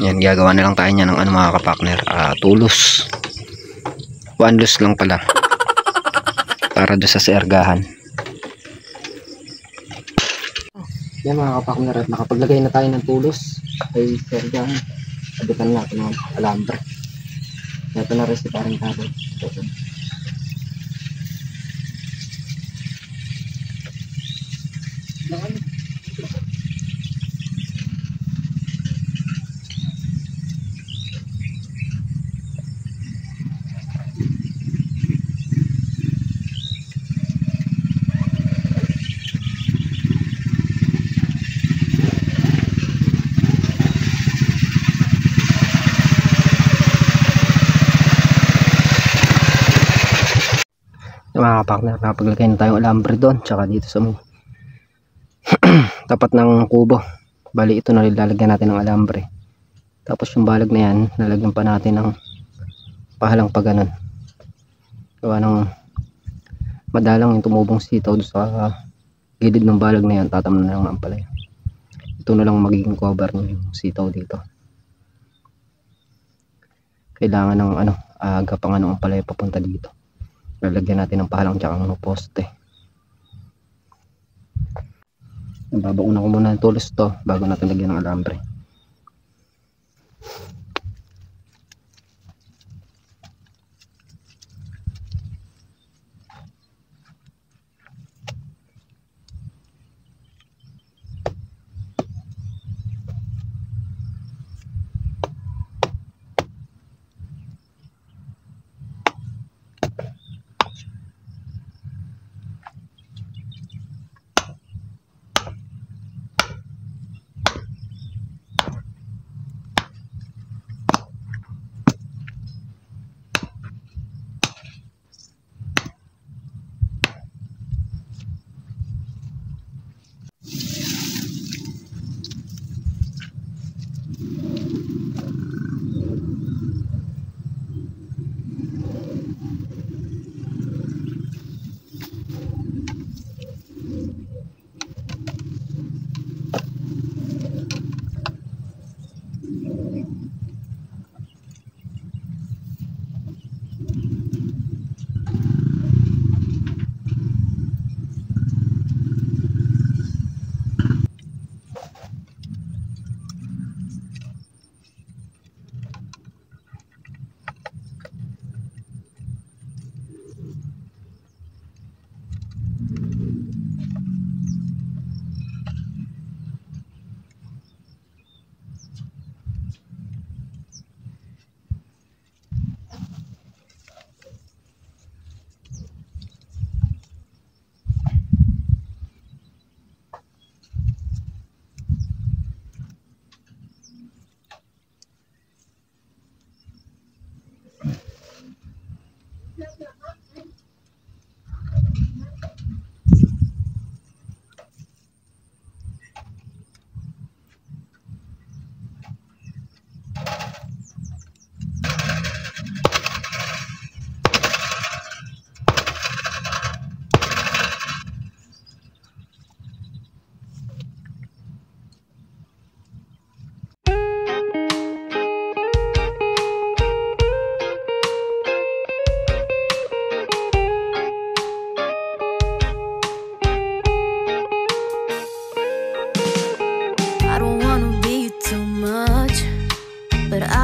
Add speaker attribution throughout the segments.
Speaker 1: Yan, gagawa na lang tayo niya ng ano mga kapakner, tulos. 1 loose lang pala para doon sa sergahan. Yan mga kapakner, at nakapaglagay na tayo ng tulos ay sergahan. Abutan natin ng alambre. Ito na rin si parang tabo. Mga partner, napaglagay na tayong alambre doon tsaka dito sa tapat ng kubo. Bali ito na lalagyan natin ng alambre, tapos yung balag na yan lalagyan pa natin ng pahalang pa ganun. Gawa ng madalang yung tumubong sitaw doon sa gilid ng balag na yan, tatamnan na lang ang ampalaya. Ito na lang magiging cover ng sitaw dito. Kailangan ng gapangan ng ampalaya papunta dito. Lalagyan natin ng pahalang tsaka ng poste. Babauna ko muna ng tulos to bago natin lagyan ng alambre.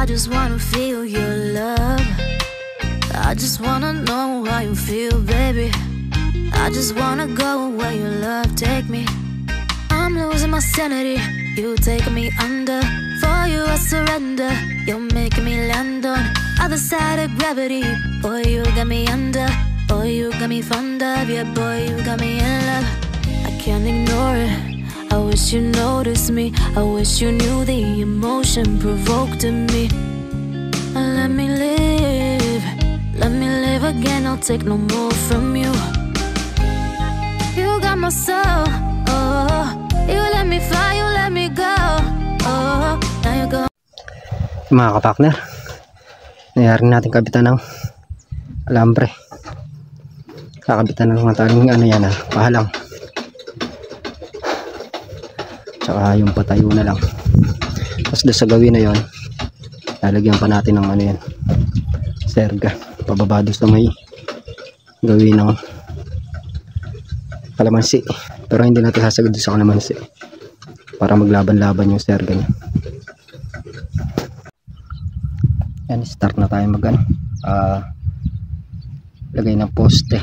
Speaker 2: just wanna feel your love. I just wanna know how you feel, baby. I just wanna go where your love take me. I'm losing my sanity, you taking me under. For you I surrender, you're making me land on other side of gravity. Boy, you got me under. Boy, you got me fond of. Yeah, boy, you got me in love. I can't ignore it. I wish you noticed me. I wish you knew the emotion provoked in me. Let me live. Let me live again. I'll take no more from you. You got my soul. Oh, you let me fly. You let me go. Oh, now you go.
Speaker 1: Mga kapakner, nangyari natin kabitan ng alambre. Kakabitan ng mga taling ano yan, pahalang. Tsaka yung patayo na lang. Tapos doon sa gawin na yon, lalagyan pa natin ng ano yan, serga pababa doon sa may gawin ng kalamansi, pero hindi natin sasagad doon sa kalamansi para maglaban-laban yung serga niya. Yan, start na tayo mag ano, lagay ng poste.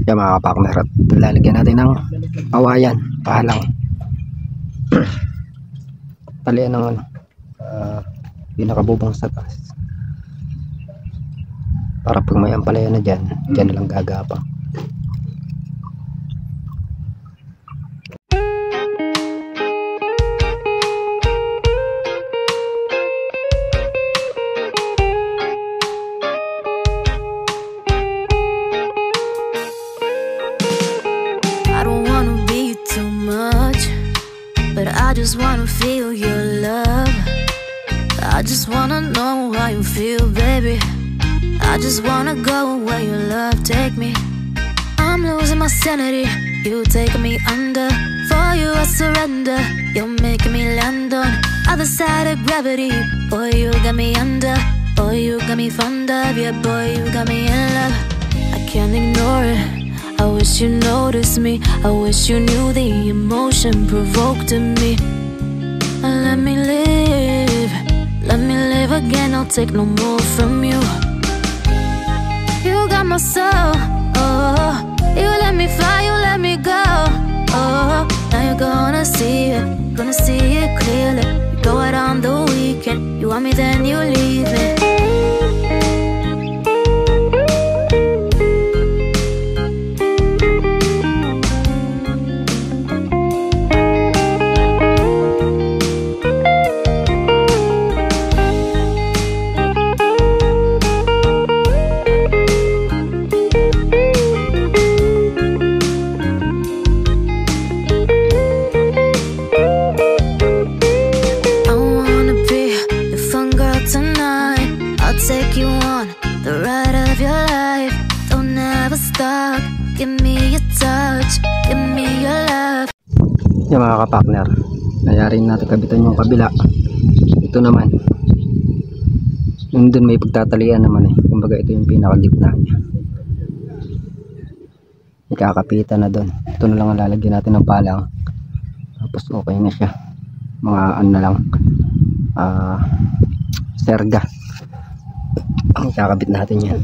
Speaker 1: Yan mga kapakner, at lalagyan natin ng awayan, pahalang talian ng ano, pinakabubong sa taas para pag may ampalaya na dyan na lang gagapang.
Speaker 2: I just wanna feel your love. I just wanna know how you feel, baby. I just wanna go where your love take me. I'm losing my sanity, you taking me under. For you I surrender, you're making me land on other side of gravity. Boy, you got me under. Boy, you got me fond of. Yeah, boy, you got me in love. I can't ignore it, I wish you noticed me. I wish you knew the emotion provoked in me. Let me live again, I'll take no more from you. You got my soul, oh. You let me fly, you let me go, oh. Now you're gonna see it clearly. You go out on the weekend, you want me then you leave me. Take you on the ride of your life. Don't ever stop. Give me your touch. Give me your love.
Speaker 1: Yan mga kapakner, nangyari natin kabitan yung kabila. Ito naman, yung dun may pagtatalian naman eh. Kumbaga ito yung pinakagitna niya. Ikakapitan na dun. Ito na lang ang lalagyan natin ng palang. Tapos okay na siya. Mga ano na lang, serga ang kakabit natin yan.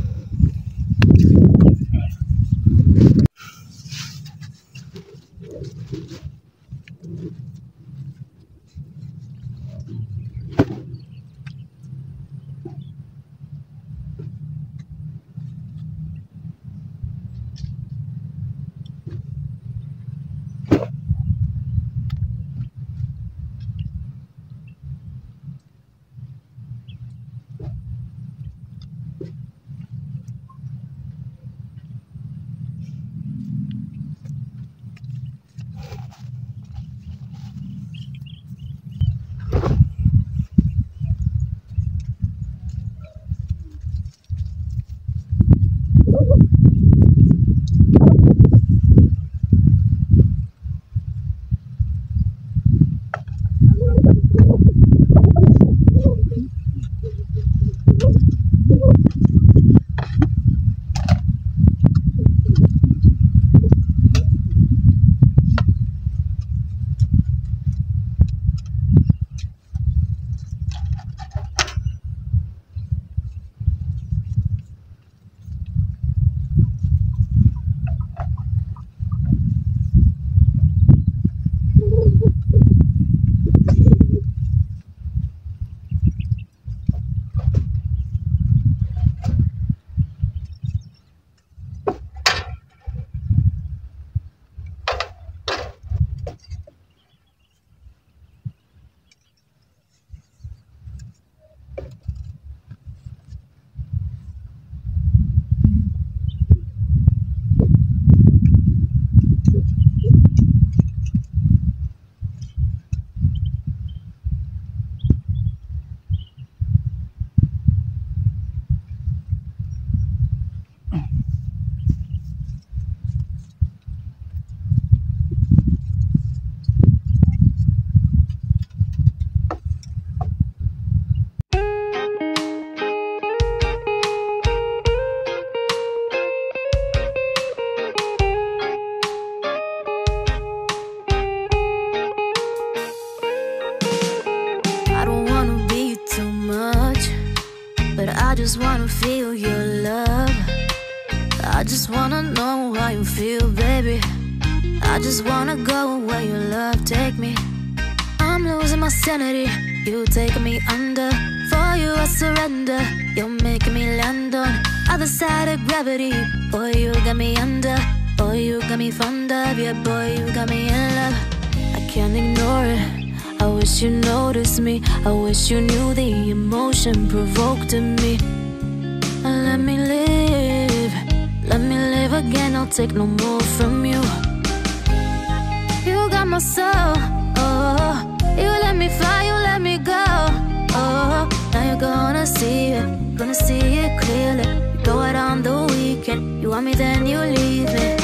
Speaker 2: I just wanna know how you feel, baby. I just wanna go where your love take me. I'm losing my sanity, you taking me under. For you I surrender, you're making me land on other side of gravity. Boy, you got me under. Boy, you got me fond of. Yeah, boy, you got me in love. I can't ignore it. I wish you noticed me. I wish you knew the emotion provoked in me. Let me live. Let me live again. I'll take no more from you. You got my soul. Oh, you let me fly. You let me go. Oh, now you're gonna see it. Gonna see it clearly. You go out on the weekend. You want me, then you leave me.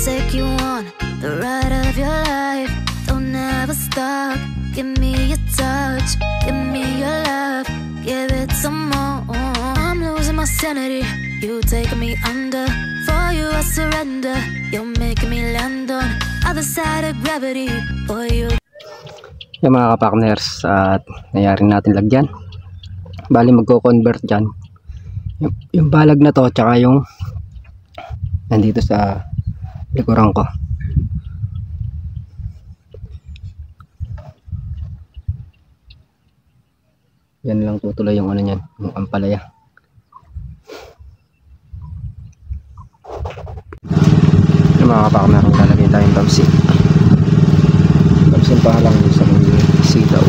Speaker 2: Take you on the ride of your life. Don't ever stop. Give me your touch. Give me your love. Give it some more. I'm losing my sanity. You taking me under. For you I surrender. You're making me land on other side of gravity. Boy, you.
Speaker 1: Yung mga kapartners, at nangyari natin lagyan. Bali magko-convert dyan. Yung balag na to, tsaka yung nandito sa likuran ko. Yan lang tutuloy yung ano niyan, yung ampalaya. Yung mga kapakmer, lalagay tayong tamsin. Tamsin pa lang sa mga sitaw.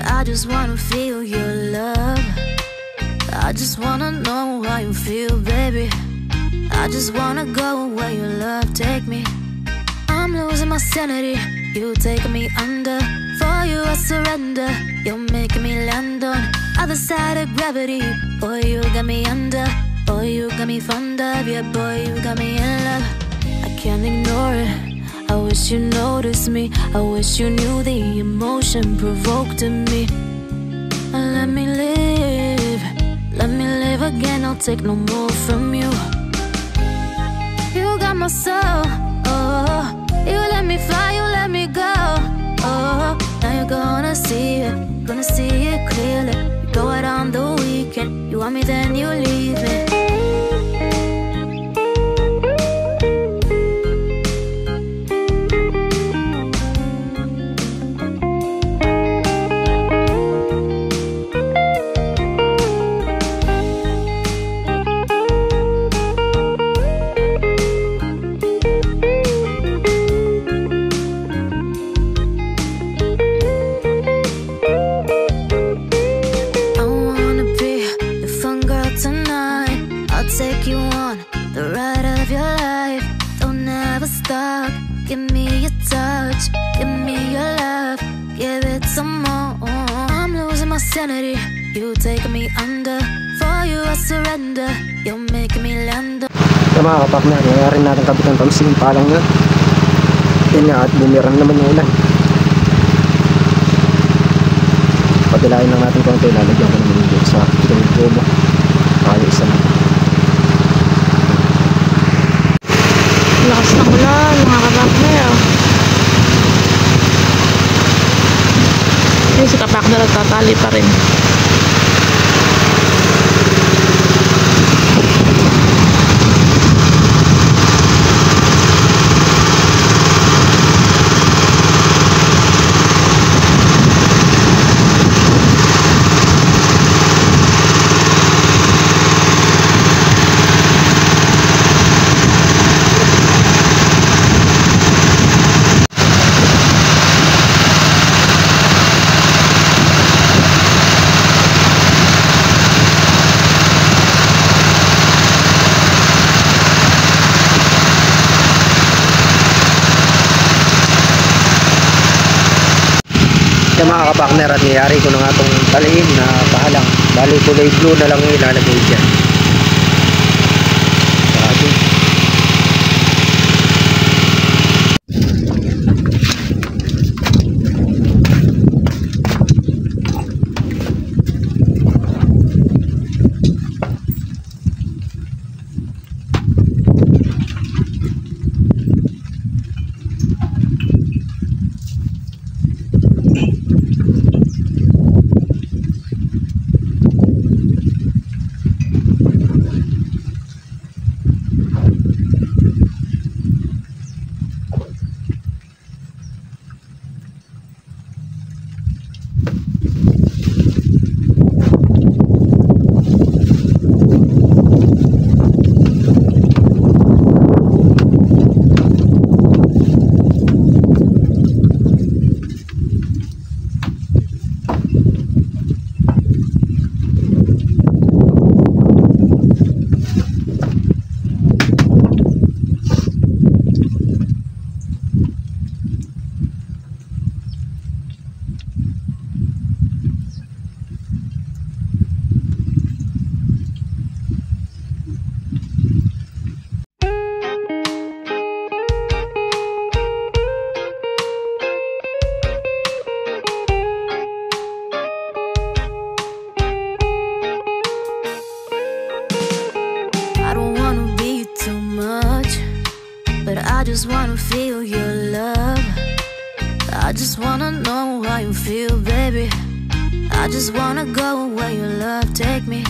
Speaker 2: I just wanna feel your love. I just wanna know how you feel, baby. I just wanna go where your love take me. I'm losing my sanity, you taking me under. For you I surrender, you're making me land on other side of gravity. Boy, you got me under. Boy, you got me fond of. Yeah, boy, you got me in love. I can't ignore it. I wish you noticed me. I wish you knew the emotion provoked in me. Let me live. Let me live again. I'll take no more from you. You got my soul. Oh, you let me fly. You let me go. Oh, now you're gonna see it. Gonna see it clearly. You go out on the weekend. You want me, then you leave me. Take you on the ride of your life. Don't ever stop. Give me your touch. Give me your love. Give it some more. I'm losing my sanity. You taking me under. For you I surrender. You're making me land.
Speaker 1: So mga kapakner, nangyari natin kabit ng tamsin pa lang yun. Yan nga, at bumirang naman yung ulan. Pagkilain lang natin konti. Lalagyan ko naman yung sa tubo. Ayos na.
Speaker 3: Lakas ng ulan, mga kapakner. Yung si kapakner nagtatali pa rin.
Speaker 1: mga ka-partner, at niyari ko na nga itong taliin na pahalang. Bali kulay blue na lang yung ilalagay dyan. Grabe.
Speaker 2: I just wanna feel your love. I just wanna know how you feel, baby. I just wanna go where your love take me.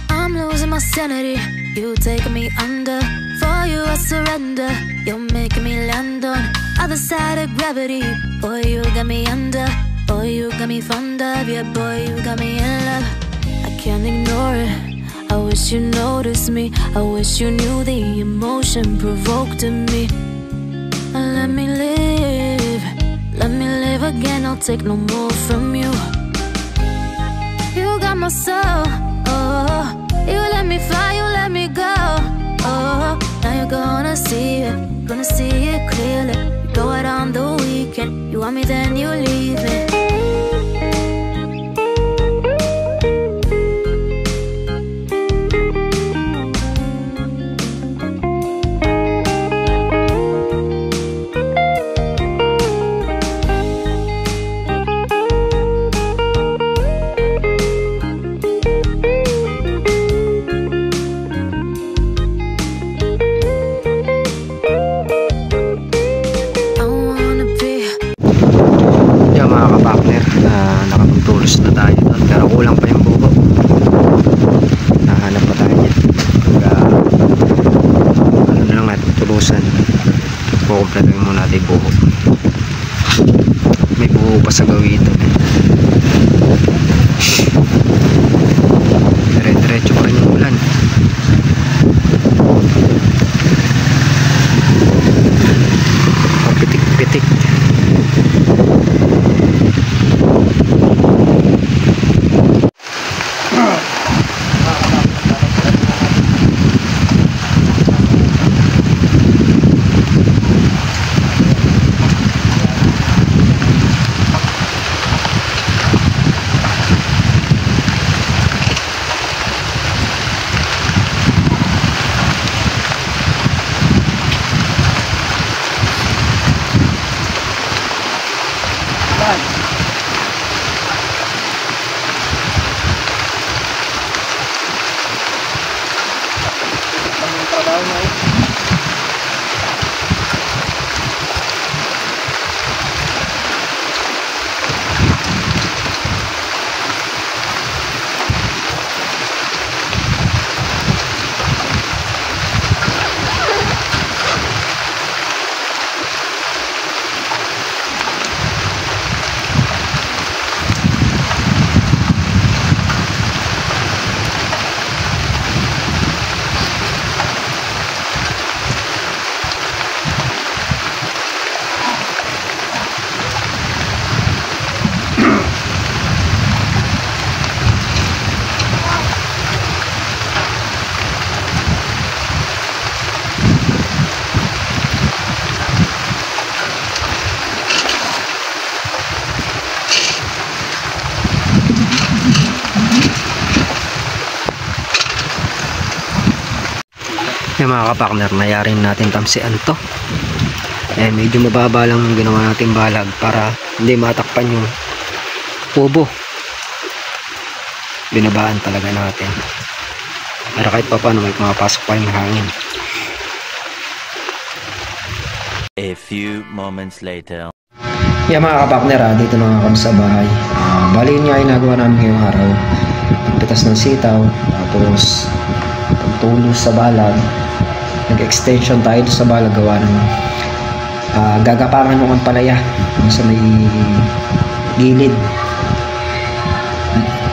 Speaker 2: I'm losing my sanity, you taking me under. For you I surrender, you're making me land on other side of gravity. Boy, you got me under. Boy, you got me fond of. Yeah, boy, you got me in love. I can't ignore it. I wish you noticed me. I wish you knew the emotion provoked in me. Let me live. Let me live again. I'll take no more from you. You got my soul. Oh, you let me fly. You let me go. Oh, now you're gonna see it. Gonna see it clearly. You go out on the weekend. You want me, then you leave me.
Speaker 1: Nakapagtulos na tayo doon, pero kulang pa yung buho. Nahanap pa tayo niya. Ano na lang natin tulusan. Kukumpletuhin muna natin yung buho. May buho pa sa gawitan. Dire-diretso pa rin yung ulan. Pitik-pitik. Yung mga kapakner, nayarin natin tamsian to. Medyo mababa lang yung ginawa natin balag para hindi matakpan yung tubo. Binabaan talaga natin para kahit pa paano may pumapasok pa yung hangin.
Speaker 4: A few moments later.
Speaker 1: Yeah mga kapakner, dito na nga kami sa bahay. Bali yun nga ginagawa namin ngayong araw. Pagpitas ng sitaw, tapos pagtulos sa balag. Nag-extension tayo sa balag gawa ng gagapangan ng palaya sa may gilid.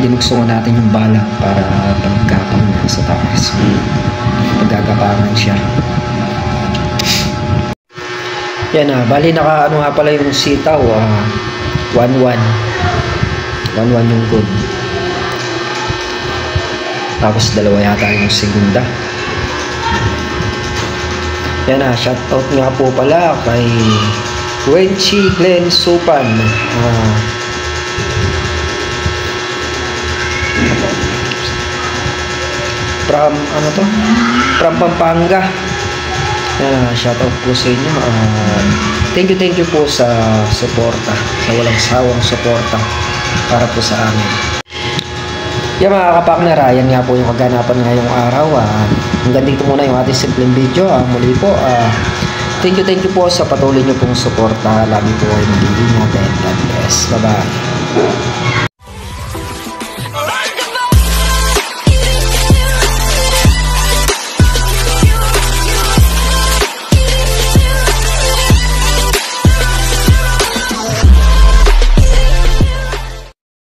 Speaker 1: Dinugsungan natin yung balag para paggapang na sa taas. Paggagapangan siya. Yan bali naka nga pala yung sitaw, 1-1 yung good. Tapos dalawa yata yung segunda. Yan shoutout nga po pala kay Wenchi Glenn Supan. From Pampanga. Shoutout po sa inyo. Thank you po sa suporta, sa walang sawang suporta para po sa amin. Yan mga kapakner, yan nga po yung kaganapan ngayong araw. Hanggang dito muna yung ating simpleng video. Muli po, thank you po sa patuloy nyo pong suporta. Lagi po kayo mag-iingat and God bless. Bye bye.